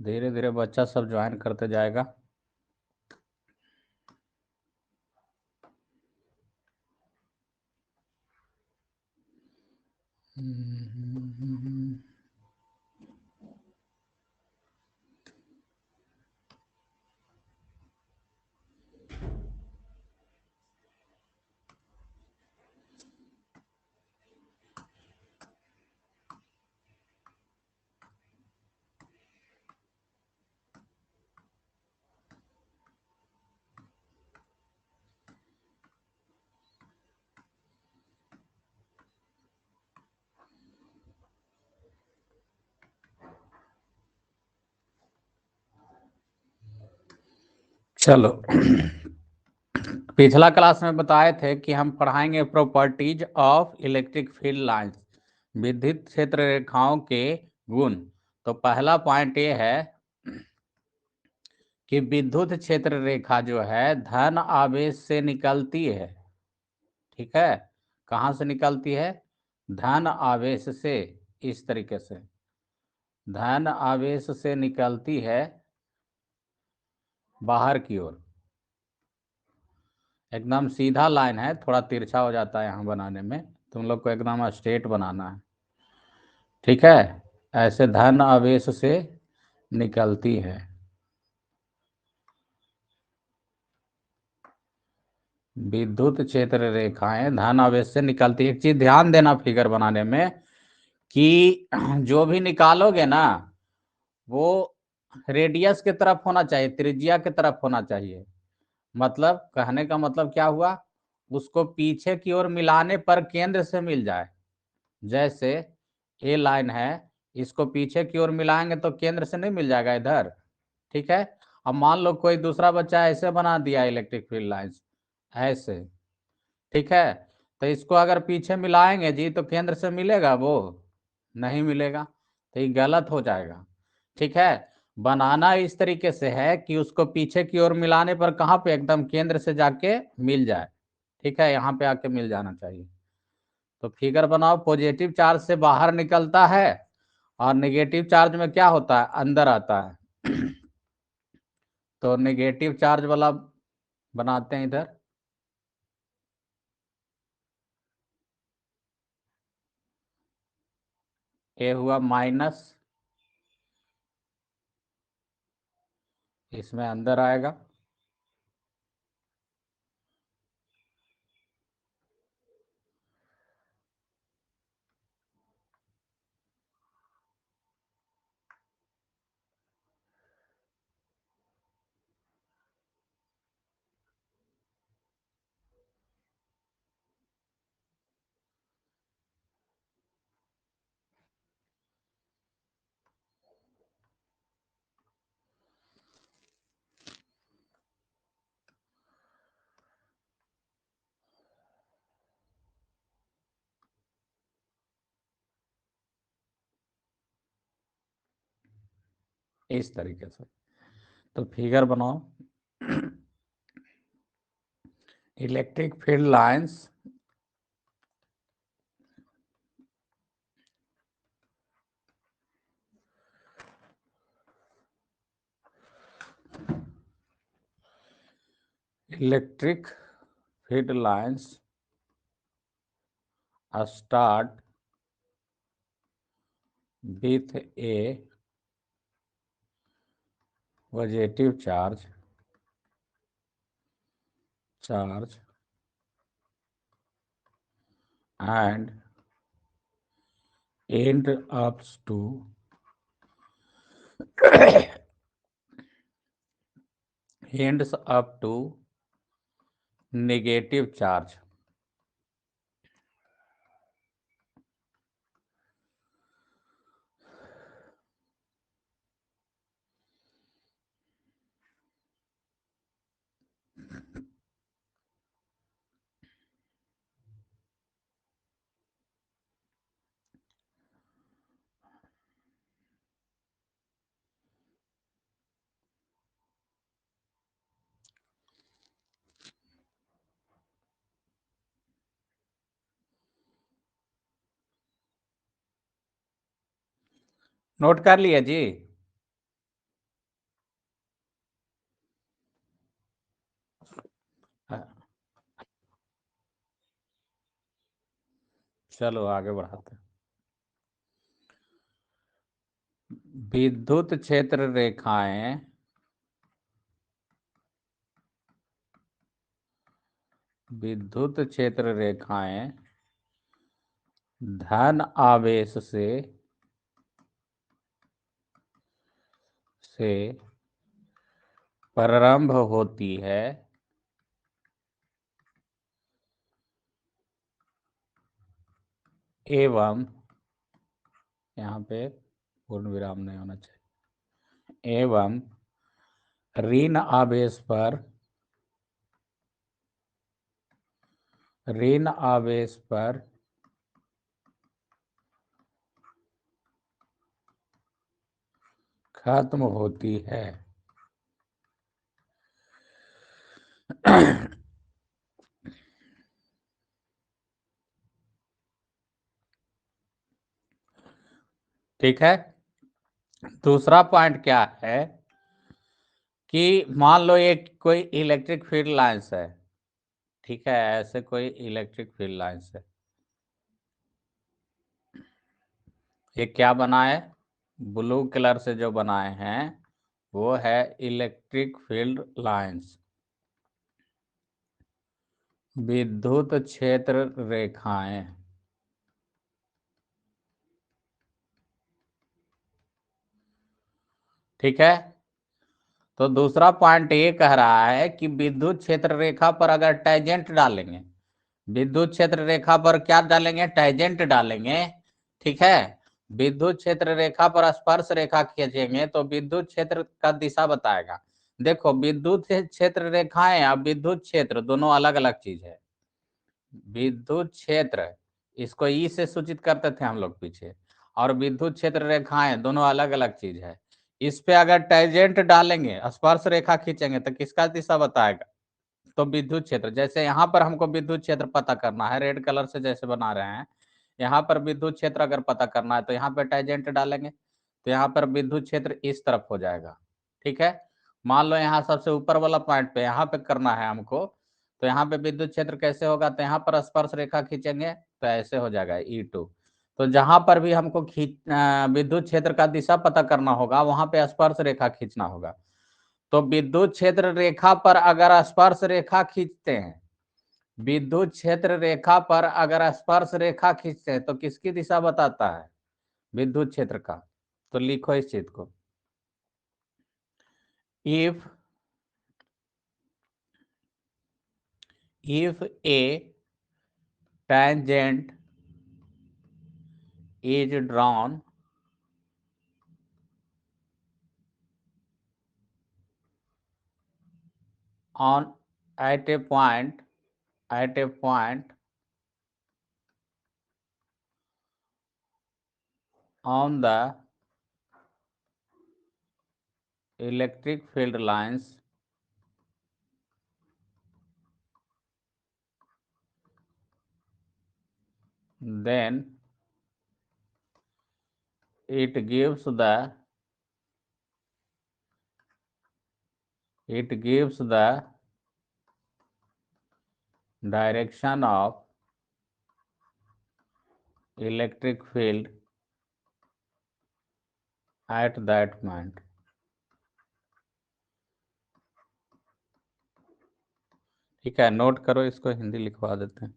धीरे धीरे बच्चा सब ज्वाइन करते जाएगा। चलो, पिछला क्लास में बताए थे कि हम पढ़ाएंगे properties of electric field lines, विद्युत क्षेत्र रेखाओं के गुण। तो पहला पॉइंट ये है कि विद्युत क्षेत्र रेखा जो है धन आवेश से निकलती है। ठीक है, कहाँ से निकलती है? धन आवेश से। इस तरीके से धन आवेश से निकलती है बाहर की ओर। एकदम सीधा लाइन है, थोड़ा तिरछा हो जाता है यहाँ बनाने में, तुम लोग को एकदम स्ट्रेट बनाना है। ठीक है, ऐसे धन आवेश से निकलती है। विद्युत क्षेत्र रेखाएं धन आवेश से निकलती है। एक चीज ध्यान देना फिगर बनाने में कि जो भी निकालोगे ना वो रेडियस की तरफ होना चाहिए, त्रिज्या की तरफ होना चाहिए। मतलब कहने का मतलब क्या हुआ, उसको पीछे की ओर मिलाने पर केंद्र से मिल जाए। जैसे ए लाइन है, इसको पीछे की ओर मिलाएंगे तो केंद्र से नहीं मिल जाएगा इधर। ठीक है, अब मान लो कोई दूसरा बच्चा ऐसे बना दिया इलेक्ट्रिक फील्ड लाइंस ऐसे। ठीक है, तो इसको अगर पीछे मिलाएंगे जी तो केंद्र से मिलेगा? वो नहीं मिलेगा, तो ये गलत हो जाएगा। ठीक है, बनाना इस तरीके से है कि उसको पीछे की ओर मिलाने पर कहाँ पे एकदम केंद्र से जाके मिल जाए। ठीक है, यहाँ पे आके मिल जाना चाहिए। तो फिगर बनाओ, पॉजिटिव चार्ज से बाहर निकलता है और नेगेटिव चार्ज में क्या होता है, अंदर आता है। तो नेगेटिव चार्ज वाला बनाते हैं इधर। ये हुआ माइनस, इसमें अंदर आएगा। इस तरीके से तो फिगर बनाओ, electric field lines electric field lines start with a positive charge and end ends up to negative charge। Note कर लिया जी? चलो आगे बढ़ाते हैं। विद्युत क्षेत्र रेखाएं विद्युत क्षेत्र रेखाएं धन आवेश से प्रारंभ होती है एवं, यहाँ पे पूर्ण विराम नहीं होना चाहिए, एवं ऋण आवेश पर खत्म होती है। ठीक है। दूसरा पॉइंट क्या है कि मान लो ये कोई इलेक्ट्रिक फील्ड लाइंस है, ठीक है, ऐसे कोई इलेक्ट्रिक फील्ड लाइंस है। ये क्या बनाए, ब्लू कलर से जो बनाए हैं वो है इलेक्ट्रिक फील्ड लाइंस, विद्युत क्षेत्र रेखाएं। ठीक है। तो दूसरा पॉइंट ये कह रहा है कि विद्युत क्षेत्र रेखा पर अगर टैजेंट डालेंगे, विद्युत क्षेत्र रेखा पर क्या डालेंगे, टैजेंट डालेंगे, ठीक है, विद्युत क्षेत्र रेखा पर स्पर्श रेखा खींचेंगे तो विद्युत क्षेत्र का दिशा बताएगा। देखो विद्युत क्षेत्र रेखाएं और विद्युत क्षेत्र दोनों अलग अलग चीज है। विद्युत क्षेत्र इसको ई से सूचित करते थे हम लोग पीछे, और विद्युत क्षेत्र रेखाएं दोनों अलग अलग चीज है। इस पे अगर टैजेंट डालेंगे, स्पर्श रेखा खींचेंगे तो किसका दिशा बताएगा, तो विद्युत क्षेत्र। जैसे यहाँ पर हमको विद्युत क्षेत्र पता करना है, रेड कलर से जैसे बना रहे हैं, यहाँ पर विद्युत क्षेत्र अगर पता करना है तो यहाँ पे टैजेंट डालेंगे तो यहाँ पर विद्युत क्षेत्र इस तरफ हो जाएगा। ठीक है। मान लो यहाँ सबसे ऊपर वाला पॉइंट पे यहाँ पे करना है हमको, तो यहाँ पे विद्युत क्षेत्र कैसे होगा, तो यहाँ पर स्पर्श रेखा खींचेंगे तो ऐसे हो जाएगा E2। तो जहां पर भी हमको विद्युत क्षेत्र का दिशा पता करना होगा वहां पे स्पर्श रेखा खींचना होगा। तो विद्युत क्षेत्र रेखा पर अगर स्पर्श रेखा खींचते हैं, विद्युत क्षेत्र रेखा पर अगर स्पर्श रेखा खींचते हैं तो किसकी दिशा बताता है, विद्युत क्षेत्र का। तो लिखो इस चीज को, if A tangent is drawn on at a point on the electric field lines, then it gives the direction of electric field at that point। ठीक है, नोट करो, इसको हिंदी लिखवा देते हैं।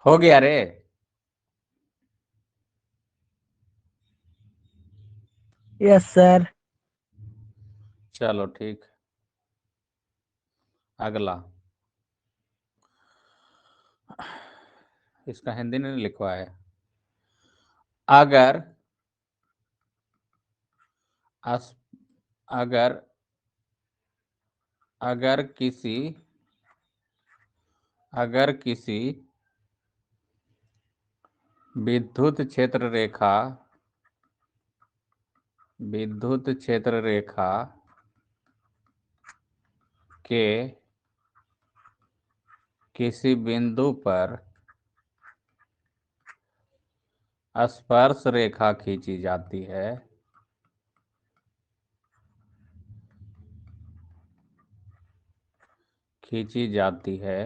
हो गया रे। Yes sir. चलो ठीक। अगला, इसका हिंदी में लिखवा है। अगर अस, अगर अगर किसी विद्युत क्षेत्र रेखा के किसी बिंदु पर स्पर्श रेखा खींची जाती है,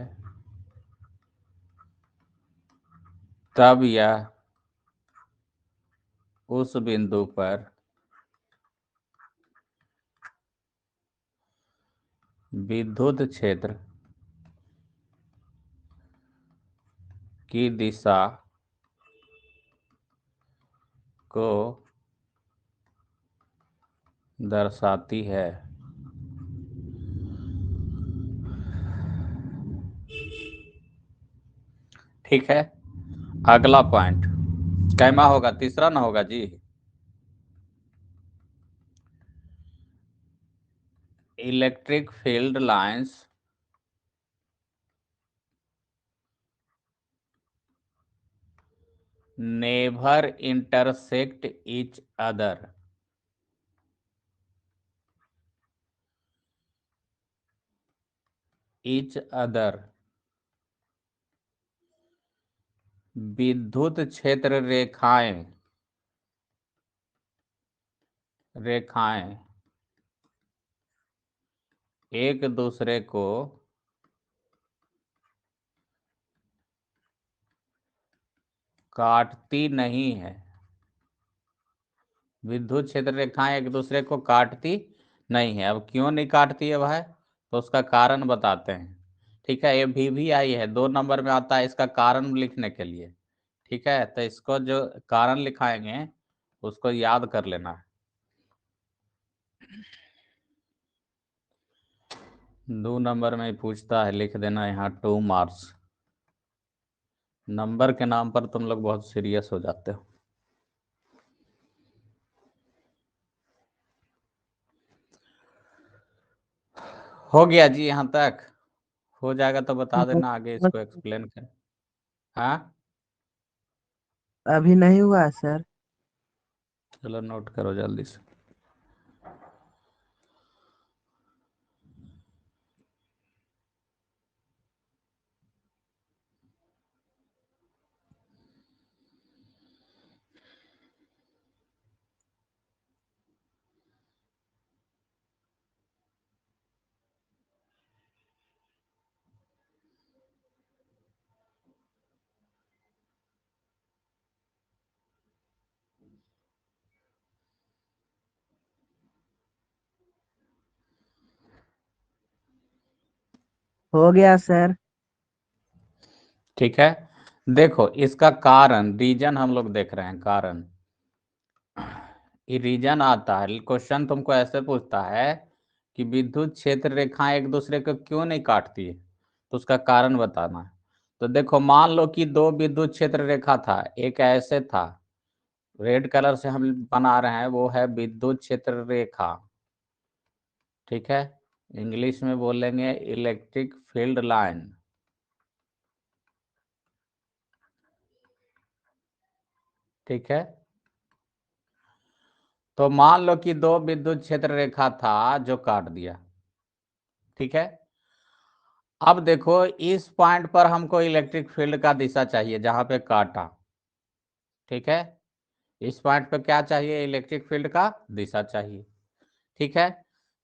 तब यह उस बिंदु पर विद्युत क्षेत्र की दिशा को दर्शाती है। ठीक है। अगला पॉइंट कैमा होगा, तीसरा ना होगा जी। Electric field lines never intersect each other. विद्युत क्षेत्र रेखाएं एक दूसरे को काटती नहीं है। विद्युत क्षेत्र रेखाएं एक दूसरे को काटती नहीं है। अब क्यों नहीं काटती है भाई, तो उसका कारण बताते हैं। ठीक है, ये भी आई है 2 नंबर में आता है इसका कारण लिखने के लिए। ठीक है, तो इसको जो कारण लिखाएंगे उसको याद कर लेना है। 2 नंबर में पूछता है, लिख देना यहाँ 2 मार्क्स। नंबर के नाम पर तुम लोग बहुत सीरियस हो जाते हो। हो गया जी, यहाँ तक हो जाएगा तो बता देना, आगे इसको एक्सप्लेन कर। हाँ, अभी नहीं हुआ सर। चलो नोट करो जल्दी से। हो गया सर। ठीक है, देखो इसका कारण, रीजन हम लोग देख रहे हैं। कारण, ये रीजन आता है, क्वेश्चन तुमको ऐसे पूछता है कि विद्युत क्षेत्र रेखाएं एक दूसरे को क्यों नहीं काटती है, तो उसका कारण बताना है। तो देखो, मान लो कि 2 विद्युत क्षेत्र रेखा था, एक ऐसे था, रेड कलर से हम बना रहे हैं, वो है विद्युत क्षेत्र रेखा। ठीक है, इंग्लिश में बोलेंगे इलेक्ट्रिक फील्ड लाइन। ठीक है, तो मान लो कि 2 विद्युत क्षेत्र रेखा था जो काट दिया। ठीक है, अब देखो इस पॉइंट पर हमको इलेक्ट्रिक फील्ड का दिशा चाहिए जहां पे काटा। ठीक है, इस पॉइंट पे क्या चाहिए, इलेक्ट्रिक फील्ड का दिशा चाहिए। ठीक है,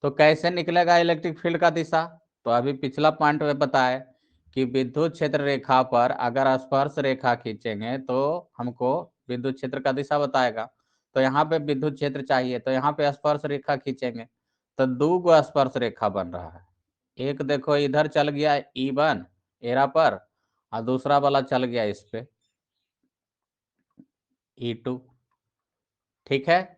तो कैसे निकलेगा इलेक्ट्रिक फील्ड का दिशा, तो अभी पिछला पॉइंट में बताए कि विद्युत क्षेत्र रेखा पर अगर स्पर्श रेखा खींचेंगे तो हमको विद्युत क्षेत्र का दिशा बताएगा। तो यहाँ पे विद्युत क्षेत्र चाहिए, तो यहाँ पे स्पर्श रेखा खींचेंगे, तो 2 गो स्पर्श रेखा बन रहा है। एक देखो इधर चल गया E1 एरा पर, और दूसरा वाला चल गया इस पे E2। ठीक है,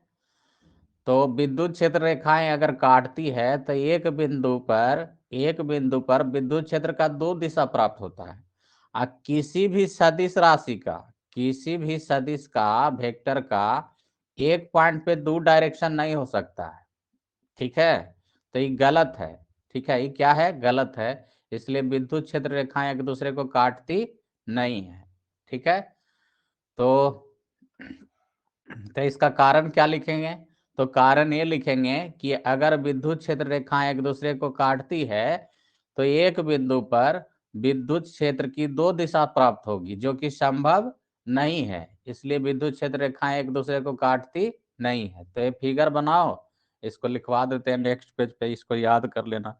तो विद्युत क्षेत्र रेखाएं अगर काटती है तो एक बिंदु पर विद्युत क्षेत्र का दो दिशा प्राप्त होता है। किसी भी सदिश राशि का, किसी भी सदिश का वेक्टर का एक पॉइंट पे दो डायरेक्शन नहीं हो सकता है। ठीक है, तो ये गलत है। ठीक है, ये क्या है, गलत है। इसलिए विद्युत क्षेत्र रेखाएं एक दूसरे को काटती नहीं है। ठीक है, तो इसका कारण क्या लिखेंगे? तो कारण ये लिखेंगे कि अगर विद्युत क्षेत्र रेखाएं एक दूसरे को काटती है तो एक बिंदु पर विद्युत क्षेत्र की दो दिशा प्राप्त होगी, जो कि संभव नहीं है। इसलिए विद्युत क्षेत्र रेखाएं एक दूसरे को काटती नहीं है। तो ये फिगर बनाओ, इसको लिखवा देते हैं नेक्स्ट पेज पे, इसको याद कर लेना।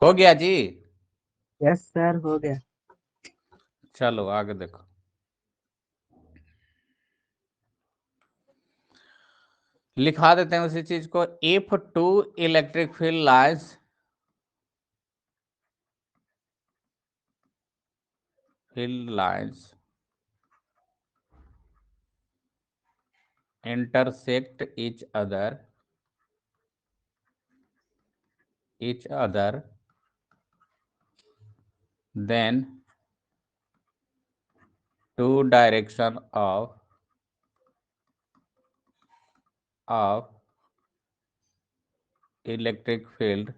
हो गया जी? यस सर, हो गया। चलो आगे देखो। लिखा देते हैं उसी चीज को। If two electric field lines intersect each other, then two direction of electric field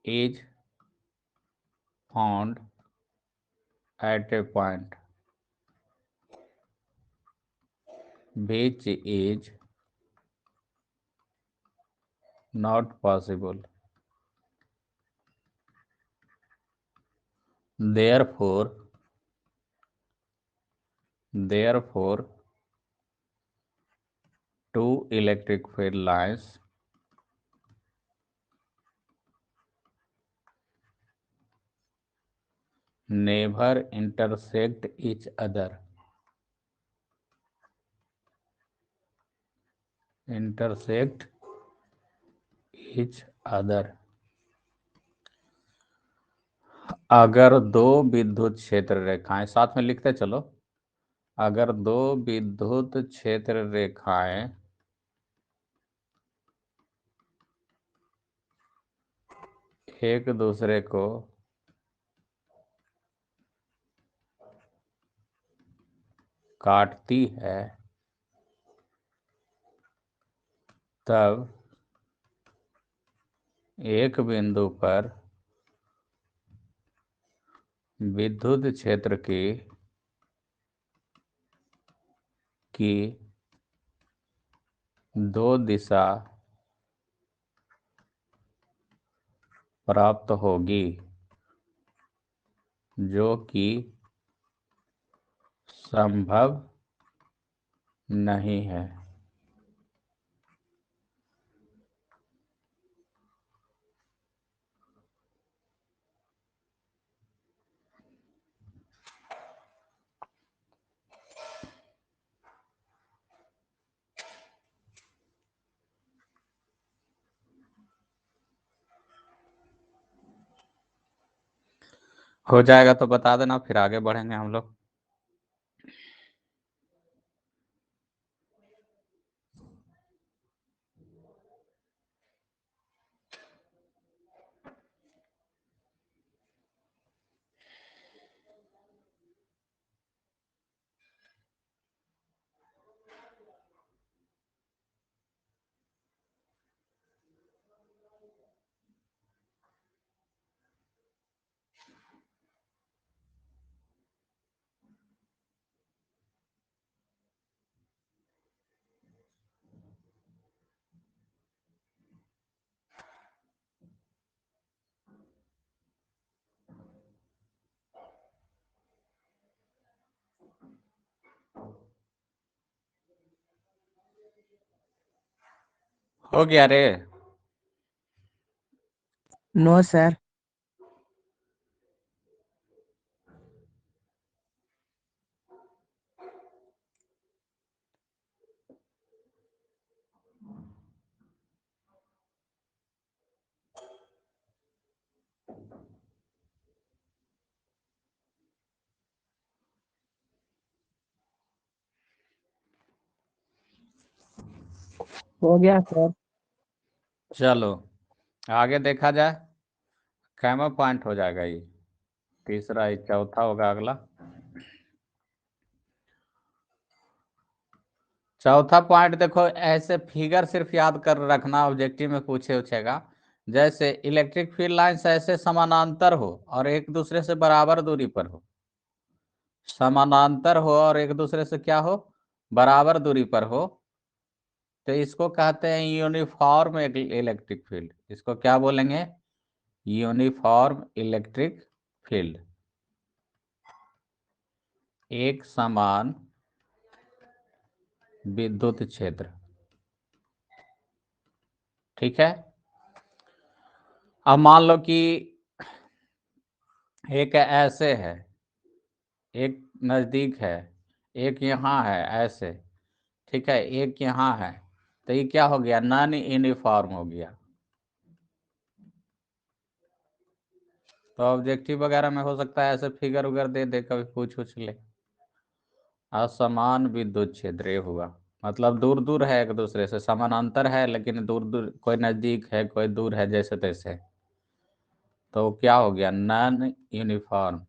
is found at a point which is not possible. Therefore, two electric field lines never intersect each other. अगर दो विद्युत क्षेत्र रेखाएं, साथ में लिखते चलो, अगर दो विद्युत क्षेत्र रेखाएं एक दूसरे को काटती है तब एक बिंदु पर विद्युत क्षेत्र की दो दिशा प्राप्त होगी, जो कि संभव नहीं है। हो जाएगा तो बता देना, फिर आगे बढ़ेंगे हम लोग। हो गया रे? No sir. हो गया सर। चलो आगे देखा जाए। कैमा पॉइंट हो जाएगा ये, तीसरा, ये चौथा होगा अगला। चौथा पॉइंट देखो, ऐसे फिगर सिर्फ याद कर रखना, ऑब्जेक्टिव में पूछेगा। जैसे इलेक्ट्रिक फील्ड लाइंस ऐसे समानांतर हो और एक दूसरे से बराबर दूरी पर हो, समानांतर हो और एक दूसरे से क्या हो, बराबर दूरी पर हो, तो इसको कहते हैं यूनिफॉर्म इलेक्ट्रिक फील्ड। इसको क्या बोलेंगे? Uniform electric field. एक समान विद्युत क्षेत्र। ठीक है। अब मान लो कि एक ऐसे है, एक नजदीक है, एक यहाँ है ऐसे, ठीक है, एक यहाँ है, तो ये क्या हो गया? नॉन यूनिफॉर्म हो गया। तो ऑब्जेक्टिव वगैरह में हो सकता है ऐसे फिगर उगर दे दे, कभी पूछ ले। असमान विद्युत क्षेत्र ये हुआ, मतलब दूर दूर है एक दूसरे से, समानांतर है लेकिन दूर दूर, कोई नजदीक है कोई दूर है, जैसे तैसे। तो क्या हो गया? Non uniform.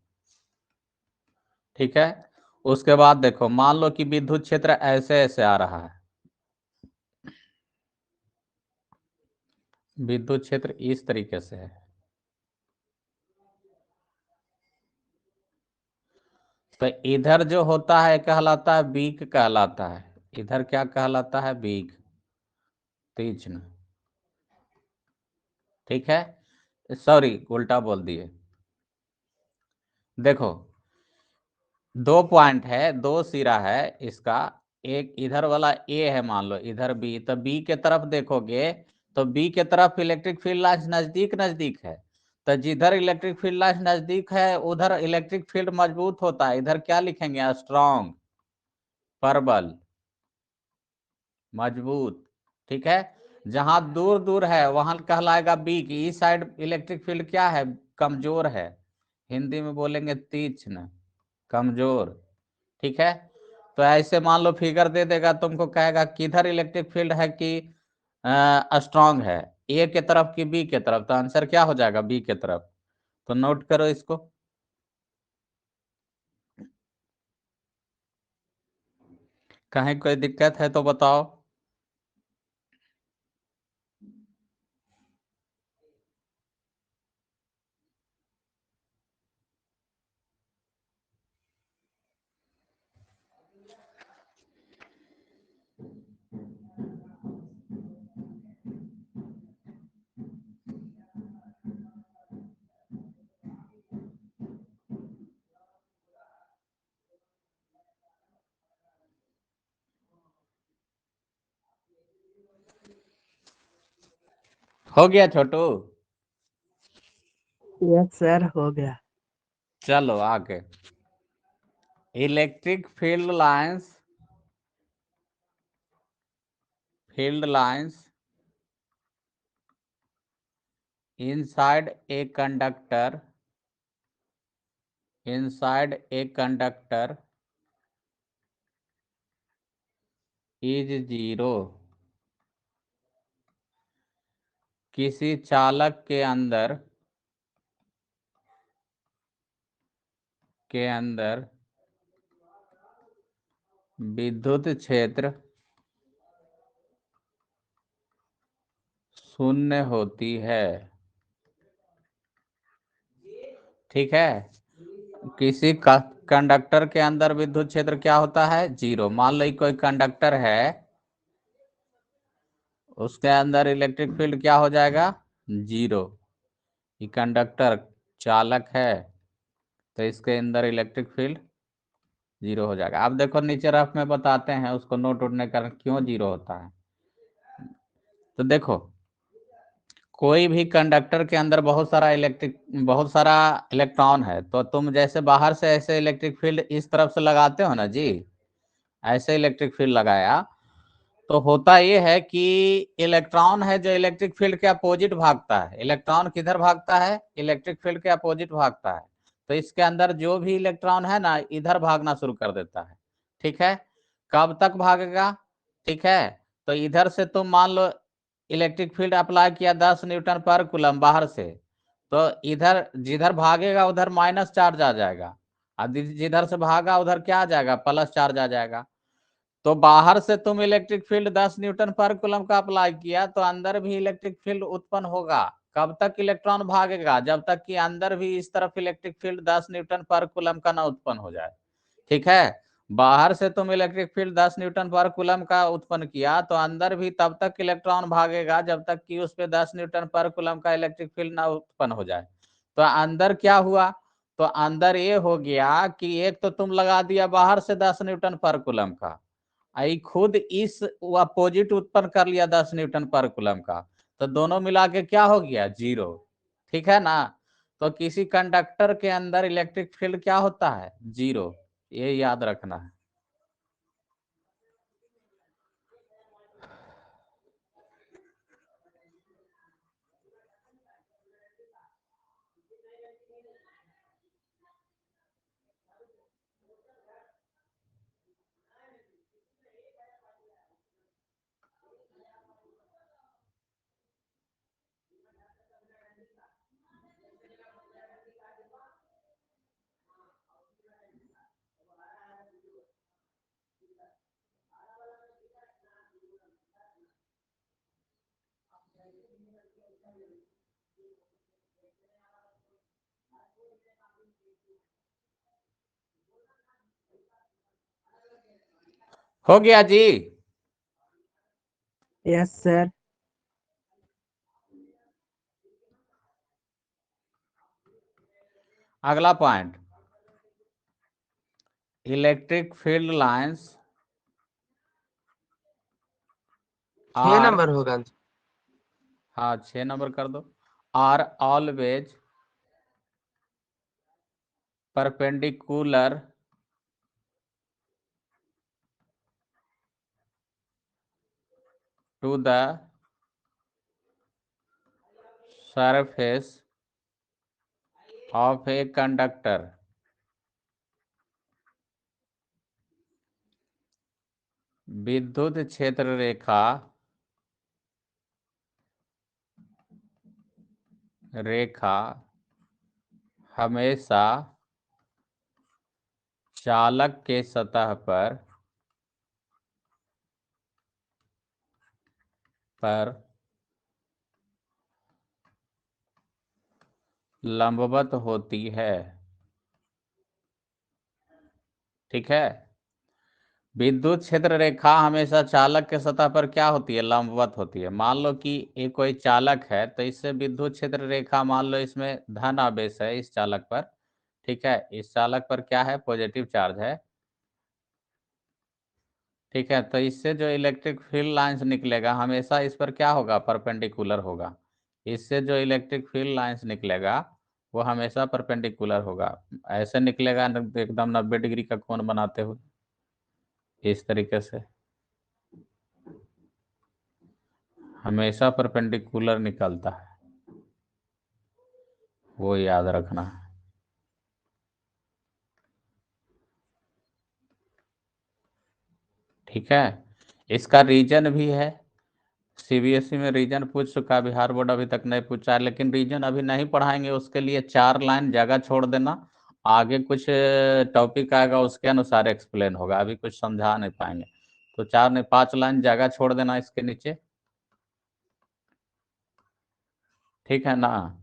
ठीक है। उसके बाद देखो, मान लो कि विद्युत क्षेत्र ऐसे ऐसे आ रहा है, विद्युत क्षेत्र इस तरीके से है, तो इधर जो होता है कहलाता है बीक, कहलाता है। इधर क्या कहलाता है? बीक, तीक्ष्ण। ठीक है, सॉरी उल्टा बोल दिए। देखो, दो पॉइंट है, दो सिरा है इसका। एक इधर वाला ए है, मान लो इधर बी, तो बी के तरफ देखोगे तो बी के तरफ इलेक्ट्रिक फील्ड लाइंस नजदीक नजदीक है। तो जिधर इलेक्ट्रिक फील्ड लाइंस नजदीक है उधर इलेक्ट्रिक फील्ड मजबूत होता है। इधर क्या लिखेंगे? स्ट्रॉन्ग, प्रबल, मजबूत। ठीक है। जहां दूर दूर है वहां कहलाएगा वीक। इस साइड इलेक्ट्रिक फील्ड क्या है? कमजोर है। हिंदी में बोलेंगे तीक्ष्ण, कमजोर। ठीक है। तो ऐसे मान लो फिगर दे देगा तुमको, कहेगा किधर इलेक्ट्रिक फील्ड है कि स्ट्रांग है, ए के तरफ कि बी के तरफ? तो आंसर क्या हो जाएगा? बी के तरफ। तो नोट करो इसको। कहीं कोई दिक्कत है तो बताओ। हो गया छोटू? यस सर, हो गया। चलो आगे। Electric field lines inside a conductor is zero। किसी चालक के अंदर विद्युत क्षेत्र शून्य होती है। ठीक है। किसी कंडक्टर के अंदर विद्युत क्षेत्र क्या होता है? जीरो। मान लो कोई कंडक्टर है, उसके अंदर इलेक्ट्रिक फील्ड क्या हो जाएगा? जीरो। ये कंडक्टर चालक है, तो इसके अंदर इलेक्ट्रिक फील्ड जीरो हो जाएगा। अब देखो नीचे रफ में बताते हैं उसको, नो टूटने के कारण क्यों जीरो होता है। तो देखो, कोई भी कंडक्टर के अंदर बहुत सारा इलेक्ट्रॉन है, तो तुम जैसे बाहर से ऐसे इलेक्ट्रिक फील्ड इस तरफ से लगाते हो ना जी, ऐसे इलेक्ट्रिक फील्ड लगाया, तो होता यह है कि इलेक्ट्रॉन है जो इलेक्ट्रिक फील्ड के अपोजिट भागता है। इलेक्ट्रॉन किधर भागता है? इलेक्ट्रिक फील्ड के अपोजिट भागता है। तो इसके अंदर जो भी इलेक्ट्रॉन है ना, इधर भागना शुरू कर देता है। ठीक है, कब तक भागेगा? ठीक है, तो इधर से तुम मान लो इलेक्ट्रिक फील्ड अप्लाई किया 10 न्यूटन पर कूलम बाहर से, तो इधर जिधर भागेगा उधर माइनस चार्ज आ जाएगा, और जिधर से भागा उधर क्या आ जाएगा? प्लस चार्ज आ जाएगा। तो बाहर से तुम इलेक्ट्रिक फील्ड 10 न्यूटन पर कूलम का अप्लाई किया, तो अंदर भी इलेक्ट्रिक फील्ड उत्पन्न होगा। कब तक इलेक्ट्रॉन भागेगा? जब तक कि अंदर भी इस तरफ इलेक्ट्रिक फील्ड 10 न्यूटन पर कूलम का ना उत्पन्न हो जाए। ठीक है, बाहर से तुम इलेक्ट्रिक फील्ड 10 न्यूटन पर कूलम का उत्पन्न किया, तो अंदर भी तब तक इलेक्ट्रॉन भागेगा जब तक कि उस पे 10 न्यूटन पर कूलम का इलेक्ट्रिक फील्ड ना उत्पन्न हो जाए। तो अंदर क्या हुआ? तो अंदर ये हो गया कि एक तो तुम लगा दिया बाहर से 10 न्यूटन पर कूलम का, आई खुद इस अपोजिट उत्पन्न कर लिया 10 न्यूटन पर कूलम का, तो दोनों मिला के क्या हो गया? जीरो। ठीक है ना? तो किसी कंडक्टर के अंदर इलेक्ट्रिक फील्ड क्या होता है? जीरो। ये याद रखना है। हो गया जी। Yes sir. अगला point, electric field lines 6 are, number होगा। हाँ 6 नंबर कर दो, are always perpendicular to the surface of a conductor. विद्युत क्षेत्र रेखा हमेशा चालक के सतह पर लंबवत होती है। ठीक है, विद्युत क्षेत्र रेखा हमेशा चालक के सतह पर क्या होती है? लंबवत होती है। मान लो कि ये कोई चालक है, तो इससे विद्युत क्षेत्र रेखा, मान लो इसमें धन आवेश है इस चालक पर। ठीक है, इस चालक पर क्या है? पॉजिटिव चार्ज है। ठीक है, तो इससे जो इलेक्ट्रिक फील्ड लाइंस निकलेगा हमेशा इस पर क्या होगा? परपेंडिकुलर होगा। इससे जो इलेक्ट्रिक फील्ड लाइंस निकलेगा वो हमेशा परपेंडिकुलर होगा। ऐसे निकलेगा एकदम 90 डिग्री का कोण बनाते हुए, इस तरीके से हमेशा परपेंडिकुलर निकलता है, वो याद रखना है। ठीक है, इसका रीजन भी है, सीबीएसई में रीजन पूछ चुका, बिहार बोर्ड अभी तक नहीं पूछा है, लेकिन रीजन अभी नहीं पढ़ाएंगे, उसके लिए 4 लाइन जगह छोड़ देना। आगे कुछ टॉपिक आएगा उसके अनुसार एक्सप्लेन होगा, अभी कुछ समझा नहीं पाएंगे। तो 4 नहीं 5 लाइन जगह छोड़ देना इसके नीचे। ठीक है ना?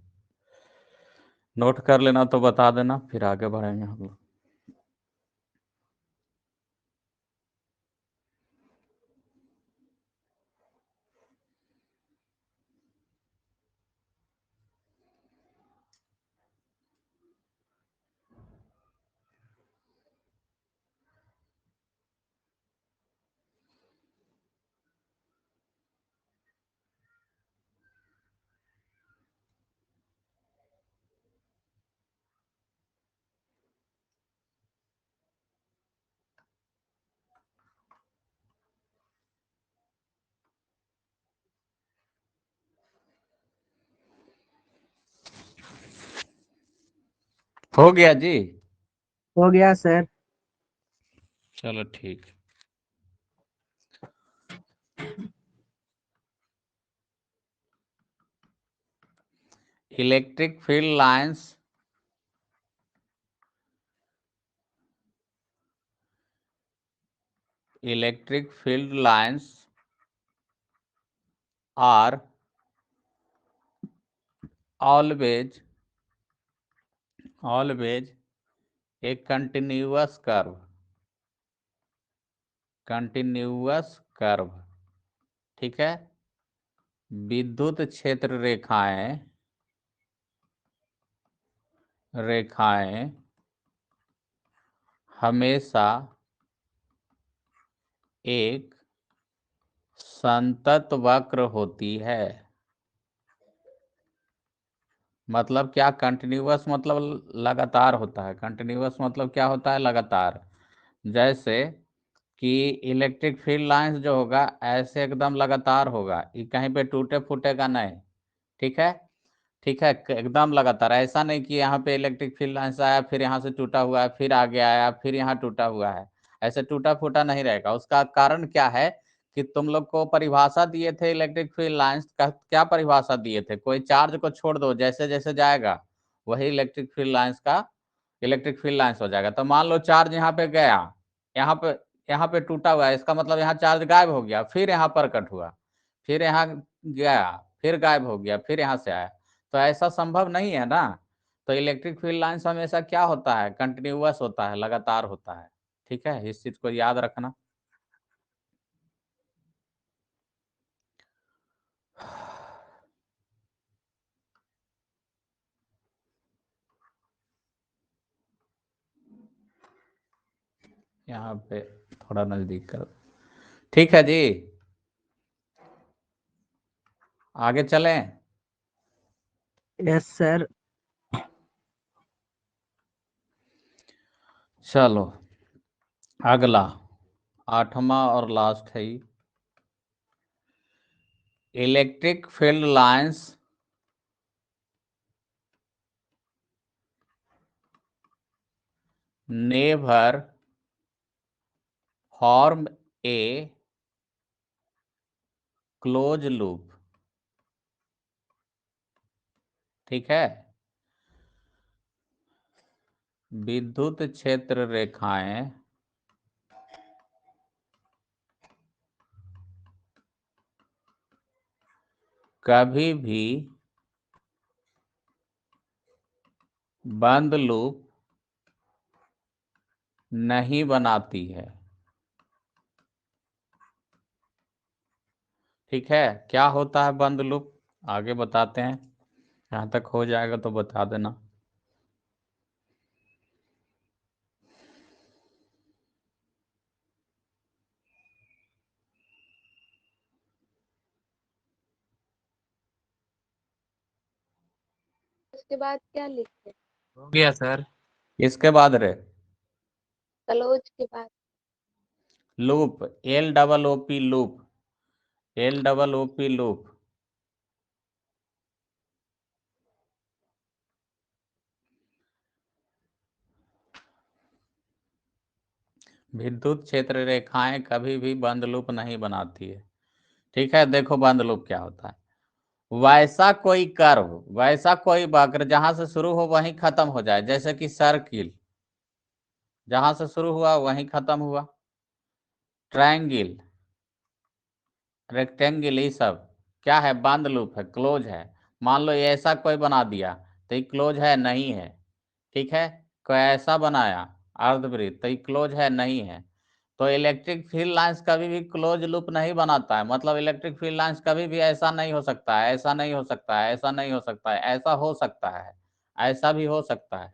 नोट कर लेना तो बता देना, फिर आगे बढ़ेंगे हम लोग। हो गया जी। हो गया सर। चलो ठीक। Electric field lines are always a continuous curve। ठीक है। विद्युत क्षेत्र रेखाएं हमेशा एक संतत वक्र होती है। मतलब क्या? कंटिन्यूअस मतलब लगातार होता है। कंटिन्यूअस मतलब क्या होता है? लगातार। जैसे कि इलेक्ट्रिक फील्ड लाइंस जो होगा ऐसे एकदम लगातार होगा, ये कहीं पे टूटे फूटेगा नहीं। ठीक है। ठीक है, एकदम लगातार। ऐसा नहीं कि यहाँ पे इलेक्ट्रिक फील्ड लाइंस आया फिर यहाँ से टूटा हुआ है, फिर आगे आया फिर यहाँ टूटा हुआ है, ऐसे टूटा फूटा नहीं रहेगा। उसका कारण क्या है कि तुम लोग को परिभाषा दिए थे इलेक्ट्रिक फील्ड लाइंस का। क्या परिभाषा दिए थे? कोई चार्ज को छोड़ दो, जैसे जैसे जाएगा वही इलेक्ट्रिक फील्ड लाइंस हो जाएगा। तो मान लो चार्ज यहाँ पे गया, यहाँ पे टूटा हुआ है, इसका मतलब यहाँ चार्ज गायब हो गया, फिर यहाँ पर कट हुआ, फिर यहाँ गया, फिर गायब हो गया, फिर यहाँ से आया। तो ऐसा संभव नहीं है ना। तो इलेक्ट्रिक फील्ड लाइंस हमेशा क्या होता है? कंटिन्यूअस होता है, लगातार होता है। ठीक है, इस चीज को याद रखना। यहाँ पे थोड़ा नजदीक कर। ठीक है जी, आगे चलें। Yes sir. चलो अगला, 8वां और लास्ट है। Electric field lines never form a close loop. ठीक है। विद्युत क्षेत्र रेखाएं कभी भी बंद लूप नहीं बनाती है। ठीक है। क्या होता है बंद लूप? आगे बताते हैं। यहाँ तक हो जाएगा तो बता देना। उसके बाद क्या लिखते हैं? हो गया सर। इसके बाद रे क्लोज के बाद loop, LOOP loop, LOOP loop. विद्युत क्षेत्र रेखाएं कभी भी बंद लूप नहीं बनाती है। ठीक है। देखो बंद लूप क्या होता है। वैसा कोई वक्र जहां से शुरू हो वहीं खत्म हो जाए, जैसे कि सर्किल जहां से शुरू हुआ वहीं खत्म हुआ। ट्रायंगल, रेक्टेंगल, ये सब क्या है? बंद लूप है, क्लोज है। मान लो ये ऐसा कोई बना दिया तो ये क्लोज है नहीं है। ठीक है। कोई ऐसा बनाया अर्धवृत्त तो ये क्लोज है नहीं है। तो इलेक्ट्रिक फील्ड लाइंस कभी भी क्लोज लूप नहीं बनाता है। मतलब इलेक्ट्रिक फील्ड लाइंस कभी भी ऐसा नहीं हो सकता है, ऐसा नहीं हो सकता है, ऐसा नहीं हो सकता है, ऐसा हो सकता है, ऐसा भी हो सकता है।